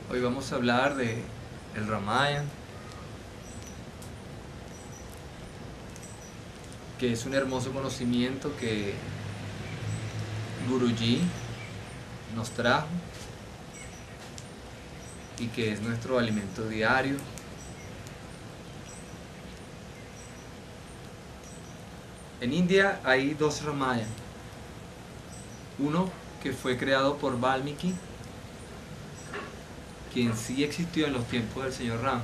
Hoy vamos a hablar de el Ramayana, que es un hermoso conocimiento que Guruji nos trajo y que es nuestro alimento diario. En India hay dos Ramayana, uno que fue creado por Valmiki, quien sí existió en los tiempos del señor Ram,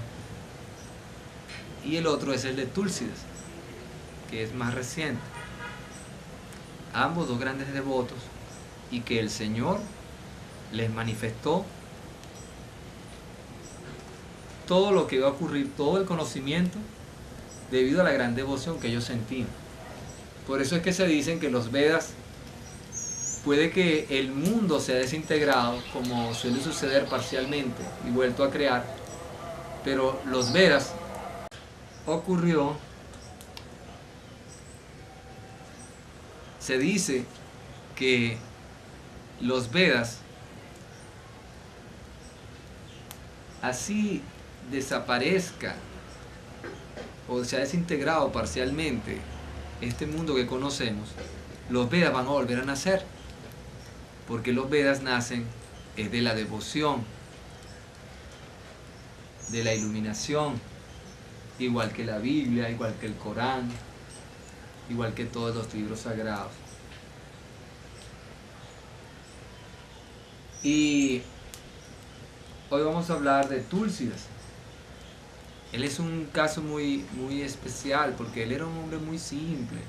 y el otro es el de Tulsidas, que es más reciente. Ambos dos grandes devotos, y que el Señor les manifestó todo lo que iba a ocurrir, todo el conocimiento, debido a la gran devoción que ellos sentían. Por eso es que se dicen que los Vedas, puede que el mundo sea desintegrado, como suele suceder parcialmente, y vuelto a crear, pero los Vedas ocurrió, se dice que los Vedas, así desaparezca o se ha desintegrado parcialmente este mundo que conocemos, los Vedas van a volver a nacer, porque los Vedas nacen de la devoción, de la iluminación, igual que la Biblia, igual que el Corán, igual que todos los libros sagrados. Y hoy vamos a hablar de Tulsidas. Él es un caso muy especial, porque él era un hombre muy simple.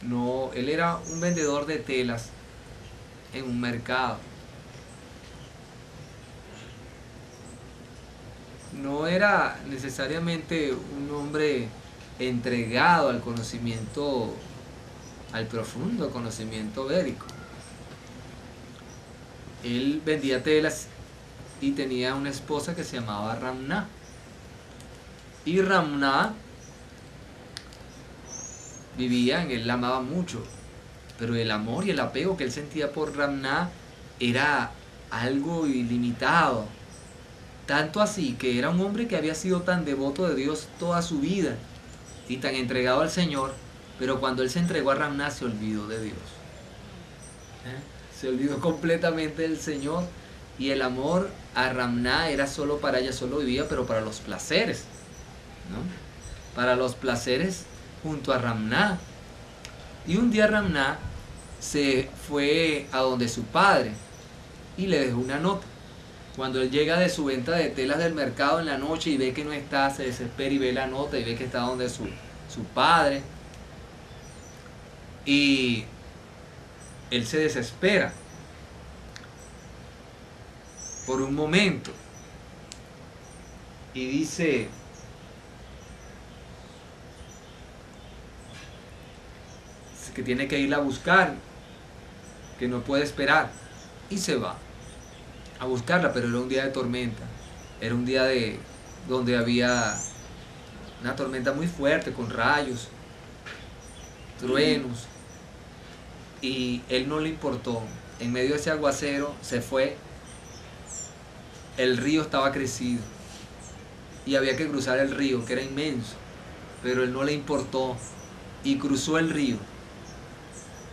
No, él era un vendedor de telas en un mercado. No era necesariamente un hombre entregado al conocimiento, al profundo conocimiento védico. Él vendía telas y tenía una esposa que se llamaba Ramna. Y Ramna vivía en él, la amaba mucho, pero el amor y el apego que él sentía por Ramna era algo ilimitado. Tanto así que era un hombre que había sido tan devoto de Dios toda su vida y tan entregado al Señor, pero cuando él se entregó a Ramna se olvidó de Dios. Se olvidó completamente del Señor, y el amor a Ramna era solo para ella, solo vivía, pero para los placeres, ¿no? Para los placeres junto a Ramna. Y un día Ramna se fue a donde su padre y le dejó una nota. Cuando él llega de su venta de telas del mercado en la noche y ve que no está, se desespera y ve la nota y ve que está donde su padre. Y él se desespera por un momento y dice: que tiene que irla a buscar, que no puede esperar, y se va a buscarla. Pero era un día de tormenta, era un día donde había una tormenta muy fuerte con rayos, truenos, y él no le importó. En medio de ese aguacero se fue. El río estaba crecido y había que cruzar el río, que era inmenso, pero él no le importó y cruzó el río.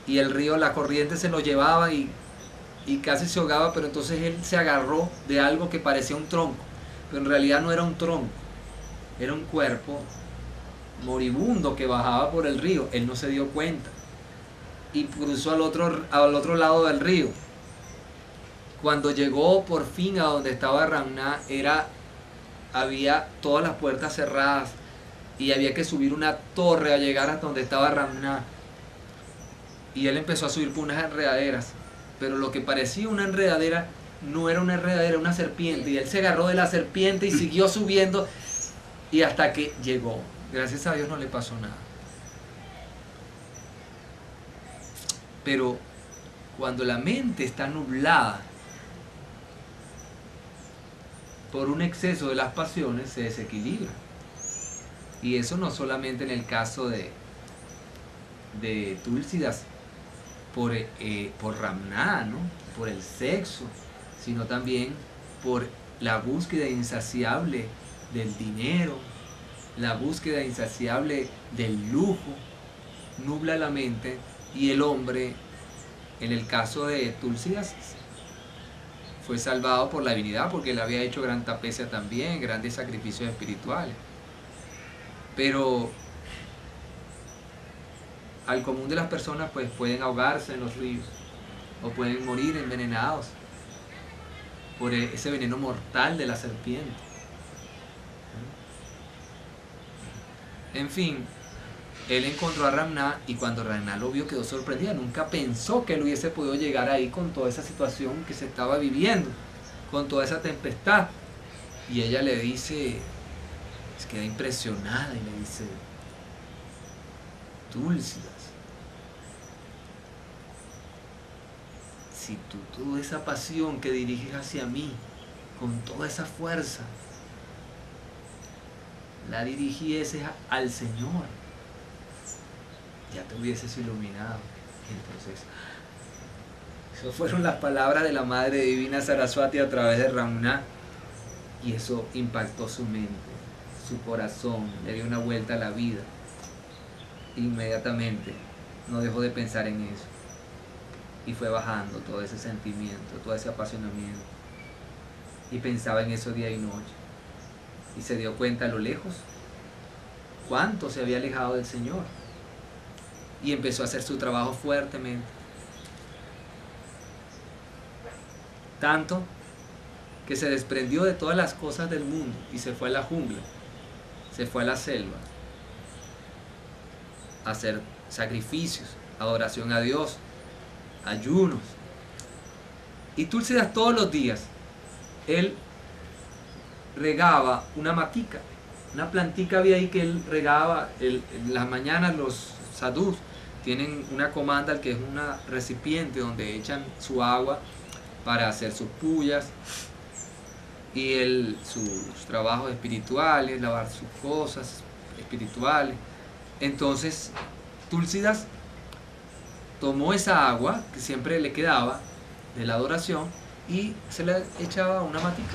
Y el río, la corriente se lo llevaba y casi se ahogaba, pero entonces él se agarró de algo que parecía un tronco, pero en realidad no era un tronco, era un cuerpo moribundo que bajaba por el río. Él no se dio cuenta y cruzó al otro lado del río. Cuando llegó por fin a donde estaba Ramna, había todas las puertas cerradas y había que subir una torre a llegar hasta donde estaba Ramna. Y él empezó a subir por unas enredaderas, pero lo que parecía una enredadera no era una enredadera, era una serpiente. Y él se agarró de la serpiente y siguió subiendo, y hasta que llegó. Gracias a Dios no le pasó nada. Pero cuando la mente está nublada por un exceso de las pasiones, se desequilibra. Y eso no solamente en el caso de Tulsidas, por Ramna, ¿no? Por el sexo, sino también por la búsqueda insaciable del dinero, la búsqueda insaciable del lujo, nubla la mente, y el hombre, en el caso de Tulsidas, fue salvado por la divinidad, porque él había hecho gran tapecia también, grandes sacrificios espirituales. Pero al común de las personas pues pueden ahogarse en los ríos o pueden morir envenenados por ese veneno mortal de la serpiente. En fin, él encontró a Ramná, y cuando Ramná lo vio quedó sorprendida. Nunca pensó que él hubiese podido llegar ahí con toda esa situación que se estaba viviendo, con toda esa tempestad. Y ella le dice, se queda impresionada y le dice: Tulsidas, si tú toda esa pasión que diriges hacia mí, con toda esa fuerza, la dirigieses al Señor, ya te hubieses iluminado. Entonces, esas fueron las palabras de la Madre Divina Saraswati a través de Ramná, y eso impactó su mente, su corazón, le dio una vuelta a la vida. Inmediatamente no dejó de pensar en eso, y fue bajando todo ese sentimiento, todo ese apasionamiento, y pensaba en eso día y noche, y se dio cuenta a lo lejos cuánto se había alejado del Señor, y empezó a hacer su trabajo fuertemente, tanto que se desprendió de todas las cosas del mundo y se fue a la jungla, se fue a la selva a hacer sacrificios, adoración a Dios, ayunos. Y Tulsidas todos los días él regaba una matica, una plantica había ahí que él regaba. En las mañanas los sadhus tienen una comanda que es un recipiente donde echan su agua para hacer sus puyas y sus trabajos espirituales, lavar sus cosas espirituales. Entonces Tulsidas tomó esa agua que siempre le quedaba de la adoración y se la echaba a una matica.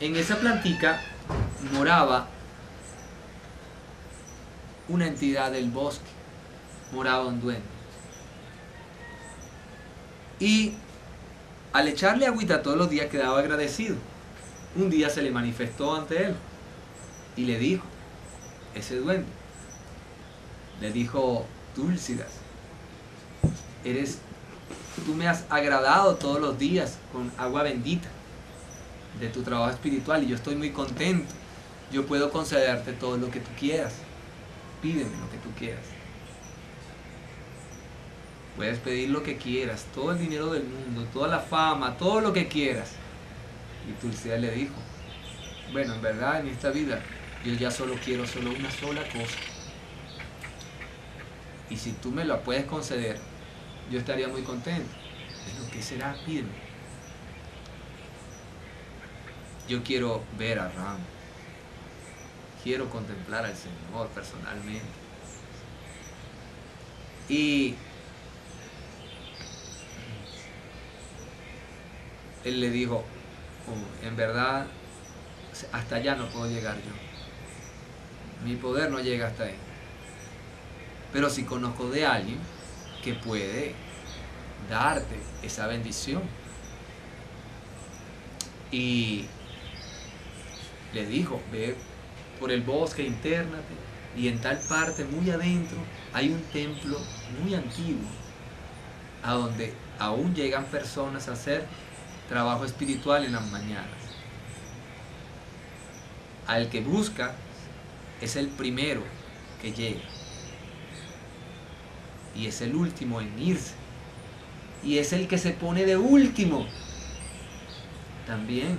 En esa plantica moraba una entidad del bosque, moraba un duende. Y al echarle agüita todos los días quedaba agradecido. Un día se le manifestó ante él y le dijo, ese duende, le dijo: Tulsidas, tú me has agradado todos los días con agua bendita de tu trabajo espiritual y yo estoy muy contento. Yo puedo concederte todo lo que tú quieras. Pídeme lo que tú quieras. Puedes pedir lo que quieras, todo el dinero del mundo, toda la fama, todo lo que quieras. Y Tulsidas le dijo: bueno, en verdad en esta vida yo ya quiero una sola cosa. Y si tú me la puedes conceder, yo estaría muy contento. ¿Pero qué será? Pídeme. Yo quiero ver a Ram. Quiero contemplar al Señor personalmente. Y él le dijo: oh, en verdad, hasta allá no puedo llegar yo. Mi poder no llega hasta ahí. Pero sí conozco de alguien que puede darte esa bendición. Y le dijo: ve por el bosque, intérnate, y en tal parte, muy adentro, hay un templo muy antiguo, a donde aún llegan personas a hacer trabajo espiritual en las mañanas. Al que busca es el primero que llega, y es el último en irse, y es el que se pone de último también,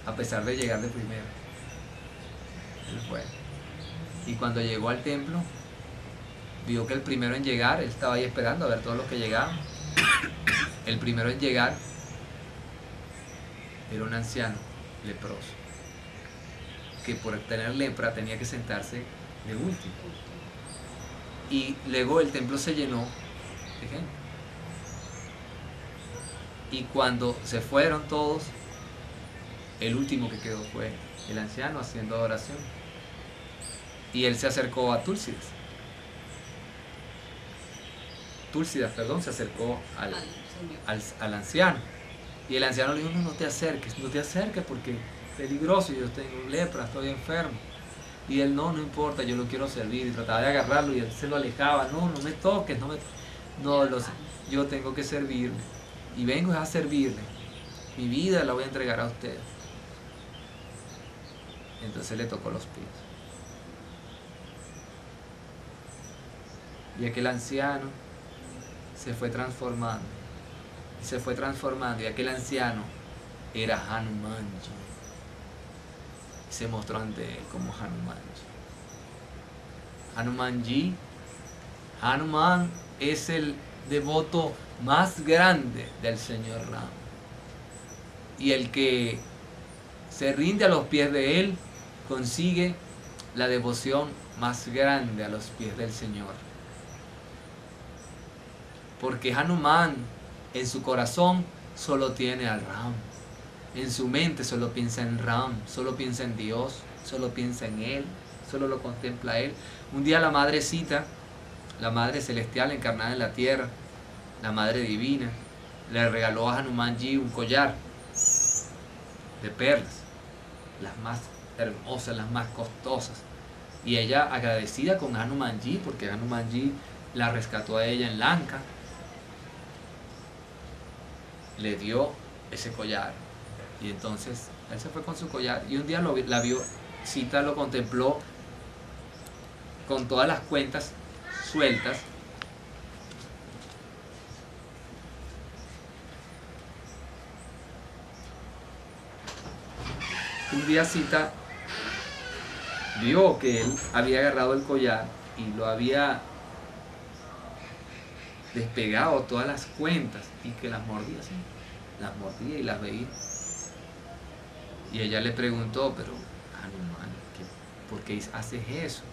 a pesar de llegar de primero. Él fue, y cuando llegó al templo vio que el primero en llegar, él estaba ahí esperando a ver todos los que llegaban. El primero en llegar era un anciano leproso, que por tener lepra tenía que sentarse de último. Y luego el templo se llenó de gente. Y cuando se fueron todos, el último que quedó fue el anciano haciendo adoración. Y él se acercó a Túlsidas. Túlsidas, perdón, se acercó al anciano. Y el anciano le dijo, no te acerques porque es peligroso, yo tengo lepra, estoy enfermo. Y él, no importa, yo lo quiero servir. Y trataba de agarrarlo y él se lo alejaba, no me toques, yo tengo que servirle. Y vengo a servirle. Mi vida la voy a entregar a usted. Entonces le tocó los pies. Y aquel anciano se fue transformando. Y aquel anciano era Hanumanji. Y se mostró ante él como Hanumanji. Hanuman es el devoto más grande del Señor Ram. Y el que se rinde a los pies de él consigue la devoción más grande a los pies del Señor. Porque Hanuman en su corazón solo tiene al Ram. En su mente solo piensa en Ram, solo piensa en Dios, solo piensa en Él, solo lo contempla a Él. Un día la Madrecita, la Madre Celestial encarnada en la tierra, la Madre Divina, le regaló a Hanumanji un collar de perlas, las más hermosas, las más costosas. Y ella, agradecida con Hanumanji, porque Hanumanji la rescató a ella en Lanka, le dio ese collar. Y entonces él se fue con su collar. Y un día la vio, Sita lo contempló con todas las cuentas sueltas. Un día Sita vio que él había agarrado el collar y lo había despegado todas las cuentas y que las mordía así, las mordía y las veía. Y ella le preguntó, pero Hanuman, ¿por qué haces eso?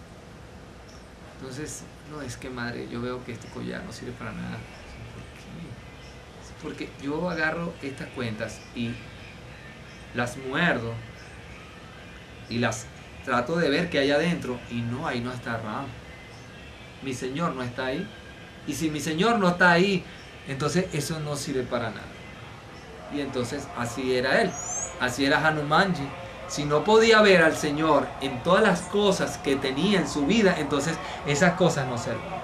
Entonces, no, es que madre, yo veo que este collar no sirve para nada. ¿Por qué? Porque yo agarro estas cuentas y las muerdo y las trato de ver qué hay adentro y no, ahí no está Ram. Mi Señor no está ahí. Y si mi Señor no está ahí, entonces eso no sirve para nada. Y entonces así era él, así era Hanumanji. Si no podía ver al Señor en todas las cosas que tenía en su vida, entonces esas cosas no servían.